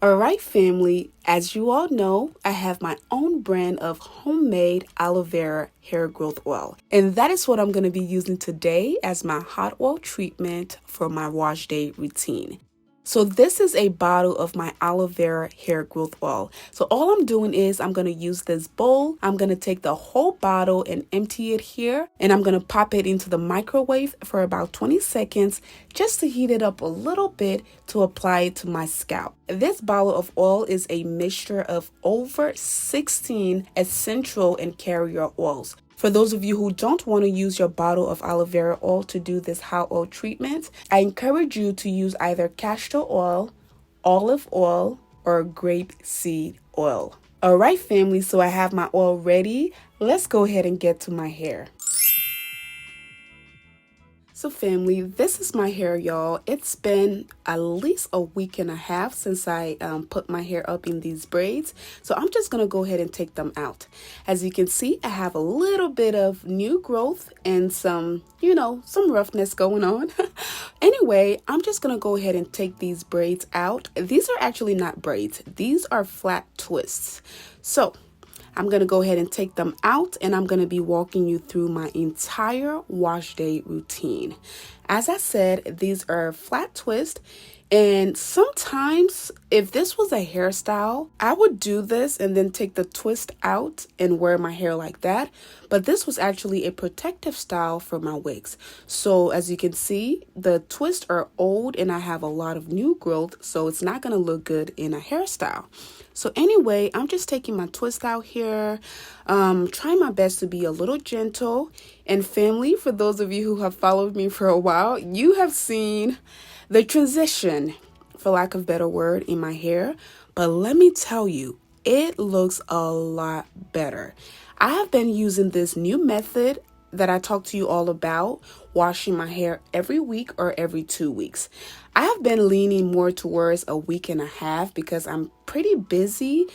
Alright, family, as you all know, I have my own brand of homemade aloe vera hair growth oil. And that is what I'm going to be using today as my hot oil treatment for my wash day routine. So this is a bottle of my aloe vera hair growth oil. So all I'm doing is I'm going to use this bowl. I'm going to take the whole bottle and empty it here. And I'm going to pop it into the microwave for about 20 seconds just to heat it up a little bit to apply it to my scalp. This bottle of oil is a mixture of over 16 essential and carrier oils. For those of you who don't want to use your bottle of aloe vera oil to do this hot oil treatment, I encourage you to use either castor oil, olive oil, or grapeseed oil. Alright, family, so I have my oil ready. Let's go ahead and get to my hair. So family, this is my hair, y'all. It's been at least a week and a half since I put my hair up in these braids. So I'm just going to go ahead and take them out. As you can see, I have a little bit of new growth and some roughness going on. Anyway, I'm just going to go ahead and take these braids out. These are actually not braids. These are flat twists. So I'm going to go ahead and take them out, and I'm going to be walking you through my entire wash day routine. As I said, these are flat twists, and sometimes if this was a hairstyle, I would do this and then take the twist out and wear my hair like that. But this was actually a protective style for my wigs. So as you can see, the twists are old and I have a lot of new growth, so it's not going to look good in a hairstyle. So anyway, I'm just taking my twist out here, trying my best to be a little gentle. And family, for those of you who have followed me for a while, you have seen the transition, for lack of a better word, in my hair. But let me tell you, it looks a lot better. I have been using this new method that I talked to you all about, washing my hair every week or every 2 weeks. I have been leaning more towards a week and a half because I'm pretty busy.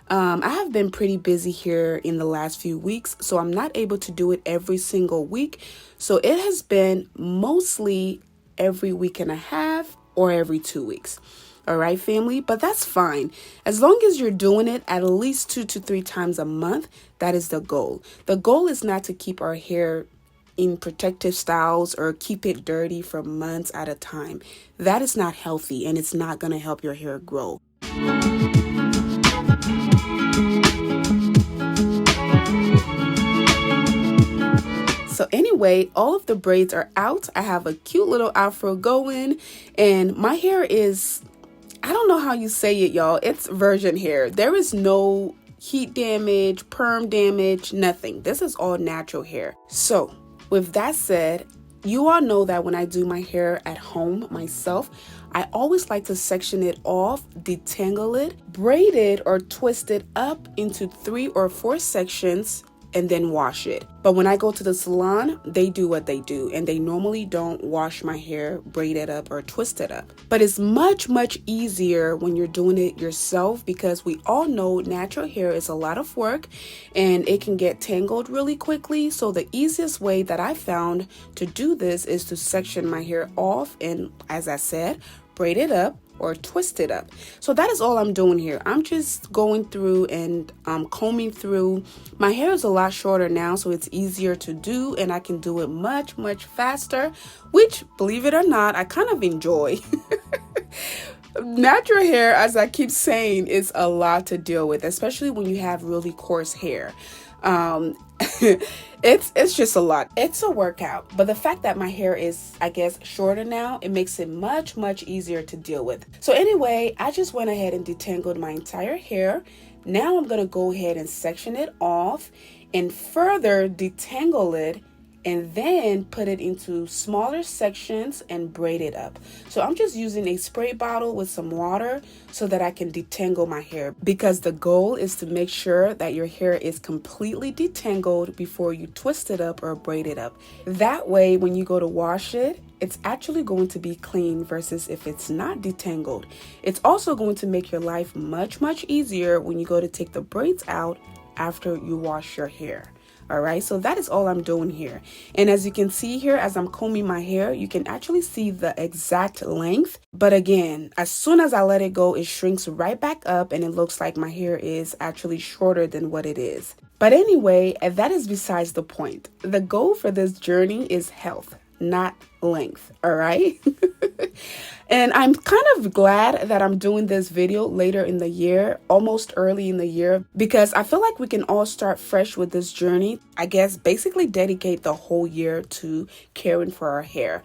I have been pretty busy here in the last few weeks, so I'm not able to do it every single week. So it has been mostly every week and a half or every 2 weeks. All right, family, but that's fine. As long as you're doing it at least 2 to 3 times a month, that is the goal. The goal is not to keep our hair in protective styles or keep it dirty for months at a time. That is not healthy and it's not going to help your hair grow. So anyway, all of the braids are out. I have a cute little afro going, and my hair is, I don't know how you say it, y'all. It's virgin hair. There is no heat damage, perm damage, nothing. This is all natural hair. So with that said, you all know that when I do my hair at home myself, I always like to section it off, detangle it, braid it or twist it up into 3 or 4 sections, and then wash it. But when I go to the salon, they do what they do, and they normally don't wash my hair, braid it up, or twist it up. But it's much easier when you're doing it yourself, because we all know natural hair is a lot of work and it can get tangled really quickly. So the easiest way that I found to do this is to section my hair off and, as I said, braid it up or twist it up. So that is all I'm doing here. I'm just going through and combing through. My hair is a lot shorter now, so it's easier to do, and I can do it much faster, which, believe it or not, I kind of enjoy. Natural hair, as I keep saying, is a lot to deal with, especially when you have really coarse hair. It's just a lot. It's a workout, but the fact that my hair is, I guess, shorter now, it makes it much easier to deal with. So anyway, I just went ahead and detangled my entire hair. Now I'm going to go ahead and section it off and further detangle it, and then put it into smaller sections and braid it up. So I'm just using a spray bottle with some water so that I can detangle my hair, because the goal is to make sure that your hair is completely detangled before you twist it up or braid it up. That way, when you go to wash it, it's actually going to be clean versus if it's not detangled. It's also going to make your life much easier when you go to take the braids out after you wash your hair. All right, so that is all I'm doing here. And as you can see here, as I'm combing my hair, you can actually see the exact length. But again, as soon as I let it go, it shrinks right back up and it looks like my hair is actually shorter than what it is. But anyway, that is besides the point. The goal for this journey is health, not length, all right? And I'm kind of glad that I'm doing this video later in the year, almost early in the year, because I feel like we can all start fresh with this journey. I guess basically dedicate the whole year to caring for our hair.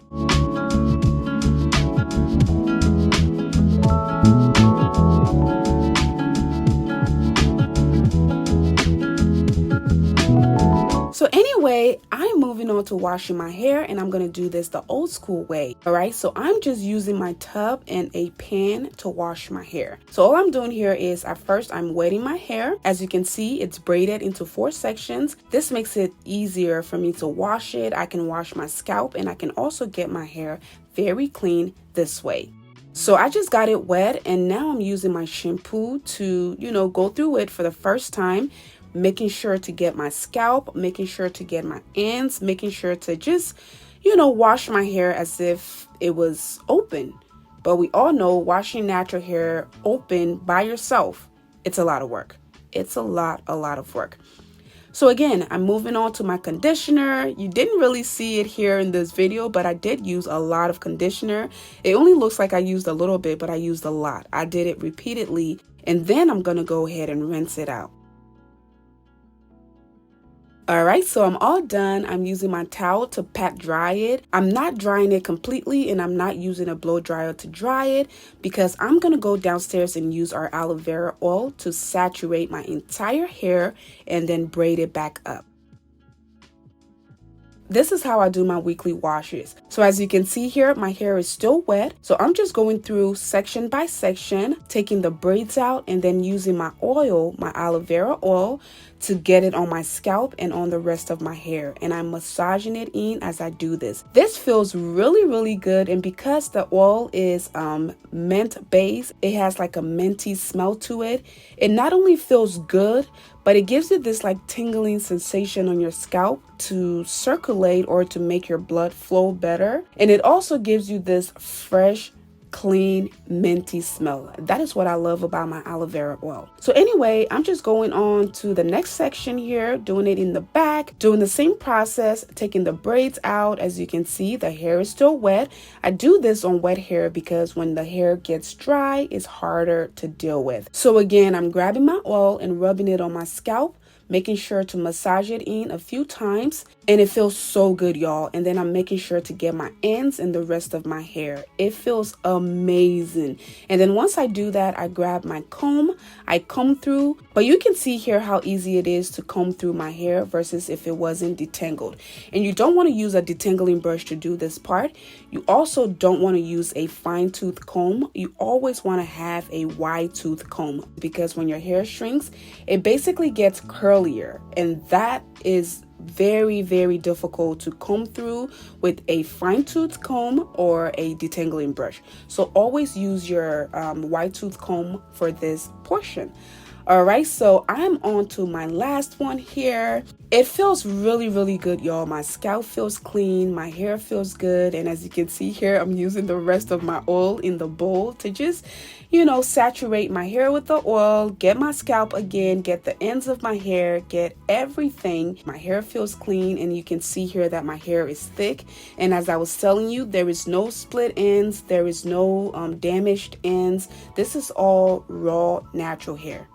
So anyway, I'm moving on to washing my hair, and I'm going to do this the old school way. All right, so I'm just using my tub and a pan to wash my hair. So all I'm doing here is at first I'm wetting my hair. As you can see, it's braided into 4 sections. This makes it easier for me to wash it. I can wash my scalp and I can also get my hair very clean this way. So I just got it wet, and now I'm using my shampoo to, go through it for the first time, making sure to get my scalp, making sure to get my ends, making sure to just, wash my hair as if it was open. But we all know washing natural hair open by yourself, it's a lot of work. It's a lot of work. So again, I'm moving on to my conditioner. You didn't really see it here in this video, but I did use a lot of conditioner. It only looks like I used a little bit, but I used a lot. I did it repeatedly, and then I'm going to go ahead and rinse it out. All right, so I'm all done. I'm using my towel to pat dry it. I'm not drying it completely, and I'm not using a blow dryer to dry it because I'm going to go downstairs and use our aloe vera oil to saturate my entire hair and then braid it back up. This is how I do my weekly washes. So as you can see here, my hair is still wet. So I'm just going through section by section, taking the braids out and then using my oil, my aloe vera oil, to get it on my scalp and on the rest of my hair. And I'm massaging it in as I do this. This feels really good. And because the oil is mint based, it has like a minty smell to it. It not only feels good, but it gives you this like tingling sensation on your scalp to circulate or to make your blood flow better. And it also gives you this fresh, clean, minty smell. That is what I love about my aloe vera oil. So anyway, I'm just going on to the next section here, doing it in the back, doing the same process, taking the braids out. As you can see, the hair is still wet. I do this on wet hair because when the hair gets dry, it's harder to deal with. So again, I'm grabbing my oil and rubbing it on my scalp, making sure to massage it in a few times, and it feels so good, y'all. And then I'm making sure to get my ends and the rest of my hair. It feels amazing. And then once I do that, I grab my comb, I comb through, but you can see here how easy it is to comb through my hair versus if it wasn't detangled. And you don't want to use a detangling brush to do this part. You also don't want to use a fine tooth comb. You always want to have a wide tooth comb because when your hair shrinks, it basically gets curlier, and that is very difficult to comb through with a fine tooth comb or a detangling brush. So always use your wide tooth comb for this portion. All right, so I'm on to my last one here. It feels really good, y'all. My scalp feels clean, my hair feels good, and as you can see here, I'm using the rest of my oil in the bowl to just, saturate my hair with the oil, get my scalp again, get the ends of my hair, get everything. My hair feels clean, and you can see here that my hair is thick. And as I was telling you, there is no split ends, there is no damaged ends. This is all raw, natural hair.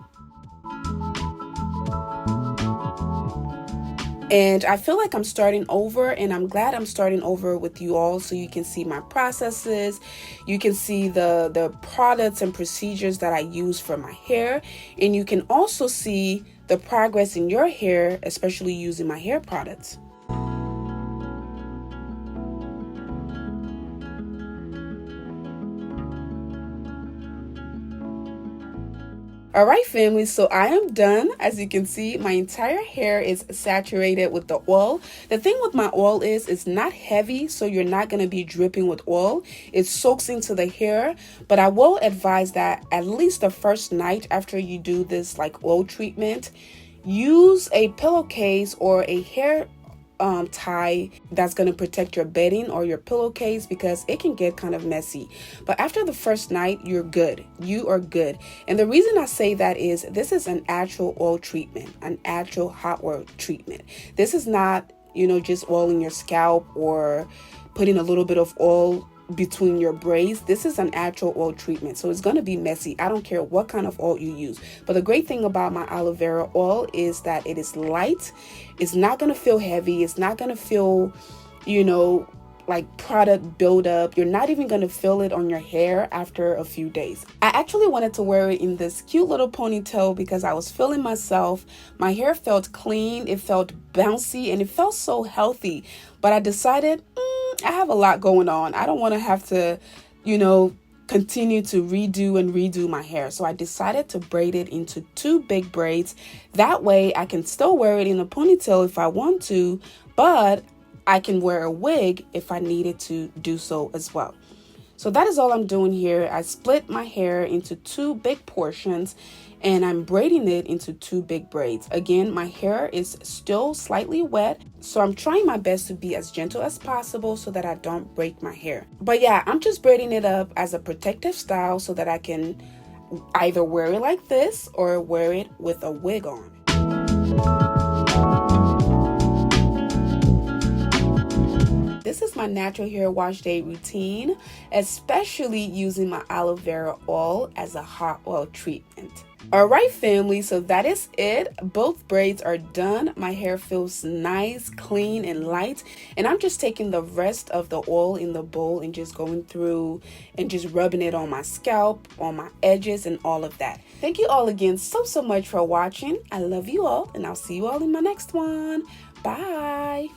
And I feel like I'm starting over, and I'm glad I'm starting over with you all so you can see my processes. You can see the products and procedures that I use for my hair. And you can also see the progress in your hair, especially using my hair products. All right, family, so I am done. As you can see, my entire hair is saturated with the oil. The thing with my oil is it's not heavy, so you're not going to be dripping with oil. It soaks into the hair, but I will advise that at least the first night after you do this like oil treatment, use a pillowcase or a hair tie that's going to protect your bedding or your pillowcase, because it can get kind of messy. But after the first night, you're good. You are good. And the reason I say that is this is an actual oil treatment, an actual hot oil treatment. This is not, just oiling your scalp or putting a little bit of oil between your braids. This is an actual oil treatment, so it's going to be messy. I don't care what kind of oil you use. But the great thing about my aloe vera oil is that it is light. It's not going to feel heavy. It's not going to feel, like product buildup. You're not even going to feel it on your hair after a few days. I actually wanted to wear it in this cute little ponytail because I was feeling myself. My hair felt clean, it felt bouncy, and it felt so healthy. But I decided, I have a lot going on. I don't want to have to, continue to redo my hair. So I decided to braid it into 2 big braids. That way I can still wear it in a ponytail if I want to, but I can wear a wig if I needed to do so as well. So that is all I'm doing here. I split my hair into 2 big portions and I'm braiding it into 2 big braids. Again, my hair is still slightly wet, so I'm trying my best to be as gentle as possible so that I don't break my hair. But yeah, I'm just braiding it up as a protective style so that I can either wear it like this or wear it with a wig on. This is my natural hair wash day routine, especially using my aloe vera oil as a hot oil treatment. Alright family, so that is it. Both braids are done. My hair feels nice, clean, and light. And I'm just taking the rest of the oil in the bowl and just going through and just rubbing it on my scalp, on my edges, and all of that. Thank you all again so much for watching. I love you all, and I'll see you all in my next one. Bye!